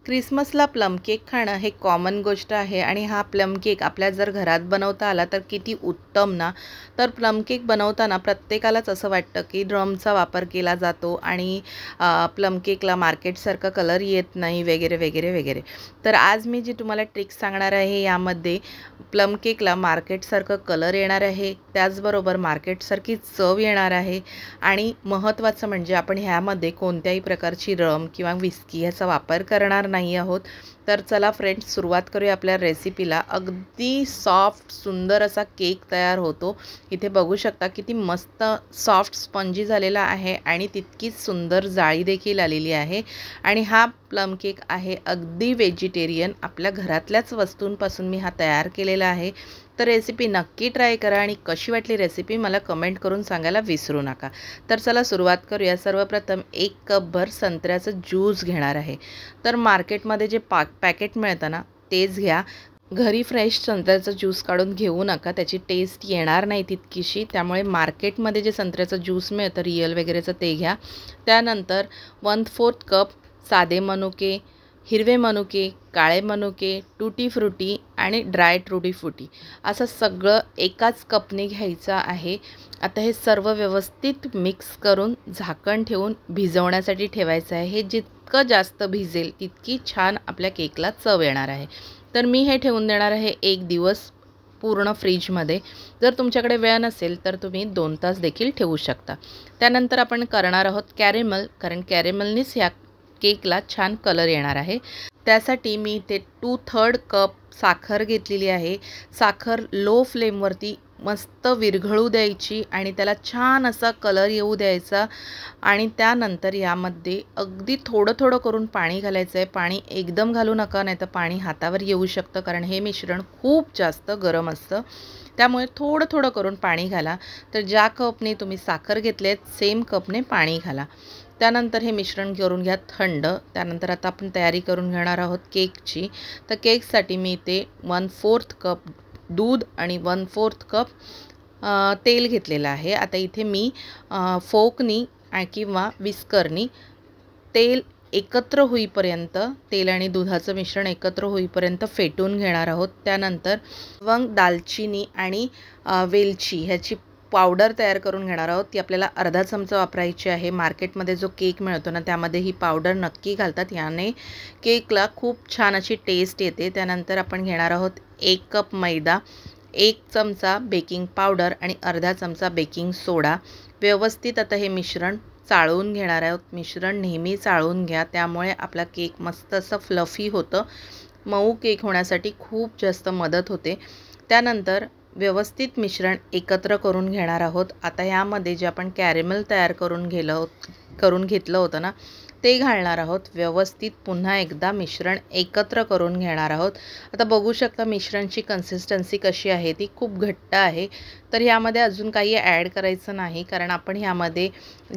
क्रिसमसला plum cake खाणं हे common गोष्ट आहे आणि हा प्लम केक आपल्या जर घरात बनवता आला तर किती उत्तम ना. तर प्लम केक बनवताना प्रत्येकालाच असं वाटतं की ड्रमचा वापर केला जातो आणि प्लम केकला मार्केटसारखा कलर येत नाही वगैरे वगैरे वगैरे. तर आज मी जी तुम्हाला ट्रिक्स सांगणार आहे यामध्ये प्लम केकला मार्केटसारखं कलर येणार आहे, त्याचबरोबर मार्केटसारखी चव येणार आहे आणि महत्त्वाचं म्हणजे आपण ह्यामध्ये कोणत्याही प्रकारची रम किंवा विस्की ह्याचा वापर करणार नाही आहोत. तर चला फ्रेंड्स, सुरुवात करूया आपल्या रेसिपीला. अगदी सॉफ्ट सुंदर असा केक तयार होतो. इथे बघू शकता किती मस्त सॉफ्ट स्पंजी झालेला आहे आणि तितकीच सुंदर जाळी देखील आलेली आहे. आणि हा प्लम केक आहे अगदी व्हेजिटेरियन. आपल्या घरातल्याच वस्तूंपासून मी हा तयार केलेला आहे. तर रेसिपी नक्की ट्राय करा आणि कशी वाटली रेसिपी मला कमेंट करून सांगायला विसरू नका. तर चला सुरुवात करूया. सर्वप्रथम 1 कपभर संत्र्याचं ज्यूस घेणार आहे. तर मार्केटमध्ये जे पॅकेट मिळतं ना तेच घ्या. घरी फ्रेश संत्र्याचं ज्यूस काढून घेऊ नका, त्याची टेस्ट येणार नाही तितकीशी. त्यामुळे मार्केटमध्ये जे संत्र्याचं ज्यूस मिळतं रिअल वगैरेचं ते घ्या. त्यानंतर 1/4 कप साधे मनुके, हिरवे मनुके, काळे मनुके, टूटी फ्रुटी आणि ड्राय टूटी फ्रुटी असं सगळं एकाच कपने घ्यायचं आहे. आता हे सर्व व्यवस्थित मिक्स करून झाकण ठेवून भिजवण्यासाठी ठेवायचं आहे. हे जितकं जास्त भिजेल तितकी छान आपल्या केकला चव येणार आहे. तर मी हे ठेवून देणार आहे 1 दिवस पूर्ण फ्रीजमध्ये. जर तुमच्याकडे वेळ नसेल तर तुम्ही 2 तास देखील ठेवू शकता. त्यानंतर आपण करणार आहोत कॅरेमल, कारण कॅरेमलनीच ह्या केकला छान कलर येणार आहे. त्यासाठी मी इथे 2/3 कप साखर घेतलेली आहे. साखर लो फ्लेमवरती मस्त विरघळू द्यायची आणि त्याला छान असा कलर येऊ द्यायचा. आणि त्यानंतर यामध्ये अगदी थोडं थोडं करून पाणी घालायचं आहे. पाणी एकदम घालू नका, नाही तर पाणी हातावर येऊ शकतं, कारण हे मिश्रण खूप जास्त गरम असतं. त्यामुळे थोडं थोडं करून पाणी घाला. तर ज्या कपने तुम्ही साखर घेतले सेम कपने पाणी घाला. त्यानंतर हे मिश्रण करून घ्या थंड. त्यानंतर आता आपण तयारी करून घेणार आहोत केकची. तर केकसाठी मी इथे 1/4 कप दूध आणि 1/4 कप तेल घेतलेलं आहे. आता इथे मी फोकनी किंवा विस्करनी तेल एकत्र होईपर्यंत, तेल आणि दुधाचं मिश्रण एकत्र होईपर्यंत फेटून घेणार आहोत. त्यानंतर लवंग, दालचिनी आणि वेलची ह्याची पावडर तयार करून घेणार आहोत. ती आपल्याला अर्धा चमचा वापरायची आहे. मार्केटमध्ये जो केक मिळतो ना त्यामध्ये ही पावडर नक्की घालतात, याने केकला खूप छान अशी टेस्ट येते. त्यानंतर आपण घेणार आहोत 1 कप मैदा, 1 चमचा बेकिंग पावडर आणि अर्धा चमचा बेकिंग सोडा. व्यवस्थित आता हे मिश्रण चाळून घेणार आहोत. मिश्रण नेहमी चाळून घ्या, त्यामुळे आपला केक मस्त असं फ्लफी होतं. मऊ केक होण्यासाठी खूप जास्त मदत होते. त्यानंतर व्यवस्थित मिश्रण एकत्र करून घेणार आहोत. आता यामध्ये जे आपण कॅरेमल तयार करून घेतलं होतं ना ते घालणार आहोत. व्यवस्थित पुन्हा एकदा मिश्रण एकत्र करून घेणार आहोत. आता बघू शकता मिश्रणची कन्सिस्टन्सी कशी आहे, ती खूप घट्ट आहे. तर यामध्ये अजून काही ॲड करायचं नाही, कारण आपण ह्यामध्ये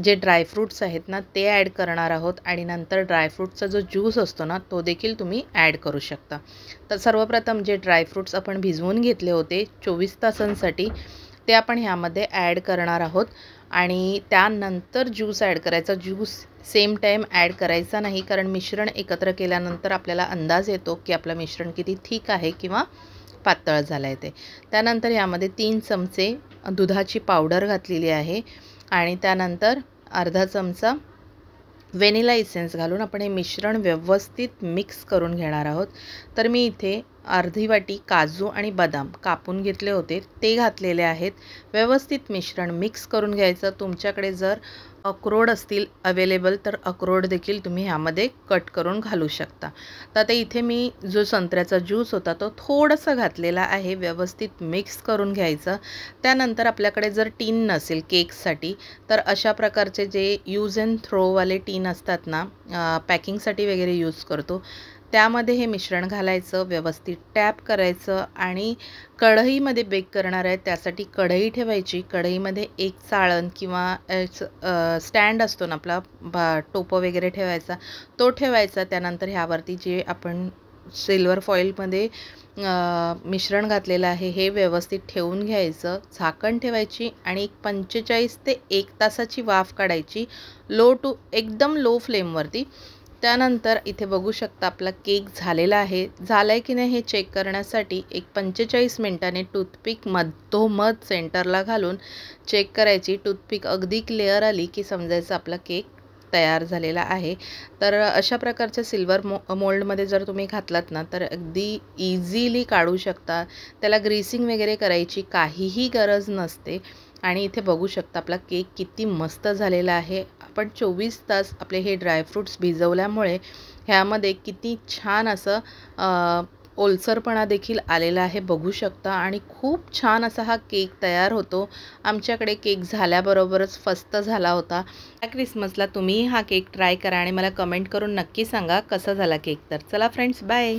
जे ड्रायफ्रूट्स आहेत ना ते ॲड करणार आहोत आणि नंतर ड्रायफ्रूटचा जो ज्यूस असतो ना तो देखील तुम्ही ॲड करू शकता. तर सर्वप्रथम जे ड्रायफ्रूट्स आपण भिजवून घेतले होते 24 तासांसाठी ते आपण ह्यामध्ये ॲड करणार आहोत आणि त्यानंतर ज्यूस ॲड करायचा. ज्यूस सेम टाईम ॲड करायचा नाही, कारण मिश्रण एकत्र केल्यानंतर आपल्याला अंदाज येतो की आपलं मिश्रण किती थिक आहे किंवा पातळ झालं आहे ते. त्यानंतर यामध्ये 3 चमचे दुधाची पावडर घातलेली आहे आणि त्यानंतर अर्धा चमचा व्हॅनिला इसेन्स घालून आपण हे मिश्रण व्यवस्थित मिक्स करून घेणार आहोत. तर मी इथे अर्धी वाटी काजू आणि बदाम कापून घेतले होते ते घातलेले आहेत. व्यवस्थित मिश्रण मिक्स करून घ्यायचं. तुमच्याकडे जर अक्रोड असतील अवेलेबल तर अक्रोड देखील तुम्ही ह्यामध्ये कट करून घालू शकता. तर आता इथे मी जो संत्र्याचा ज्यूस होता तो थोडासा घातलेला आहे. व्यवस्थित मिक्स करून घ्यायचं. त्यानंतर आपल्याकडे जर टीन नसेल केकसाठी तर अशा प्रकारचे जे यूज अँड थ्रोवाले टीन असतात ना, पॅकिंगसाठी वगैरे यूज करतो, त्यामध्ये हे मिश्रण घालायचं. व्यवस्थित टॅप करायचं आणि कढईमध्ये बेक करणार आहे त्यासाठी कढई ठेवायची. कढईमध्ये एक चाळण किंवा स्टँड असतो ना आपला टोपं वगैरे ठेवायचा तो ठेवायचा. त्यानंतर ह्यावरती जे आपण सिल्वर फॉईलमध्ये मिश्रण घातलेलं आहे हे व्यवस्थित ठेवून घ्यायचं. झाकण ठेवायची आणि 45 ते 1 तासाची वाफ काढायची एकदम लो फ्लेमवरती. त्यानंतर इथे बघू शकता आपला केक झालेला आहे. झाला आहे की नाही हे चेक करण्यासाठी एक 45 मिनिटांनी टूथपिक मधोमध सेंटरला घालून चेक करायची. टूथपिक अगदी क्लिअर आली की समजायचं आपला केक तयार झालेला आहे. तर अशा प्रकारच्या सिल्वर मोल्डमध्ये जर तुम्ही घातलात ना तर अगदी इझिली काढू शकता. त्याला ग्रीसिंग वगैरे करायची काहीही गरज नसते. आणि इथे बघू शकता आपला केक किती मस्त झालेला आहे. आपण 24 तास आपले हे ड्रायफ्रूट्स भिजवल्यामुळे ह्यामध्ये किती छान असं ओलसरपणा देखील आलेला आहे बघू शकता. आणि खूप छान असा हा केक तयार होतो. आमच्याकडे केक झाल्याबरोबरच फस्त झाला होता. या क्रिसमसला तुम्ही हा केक ट्राय करा आणि मला कमेंट करून नक्की सांगा कसा झाला केक. तर चला फ्रेंड्स, बाय.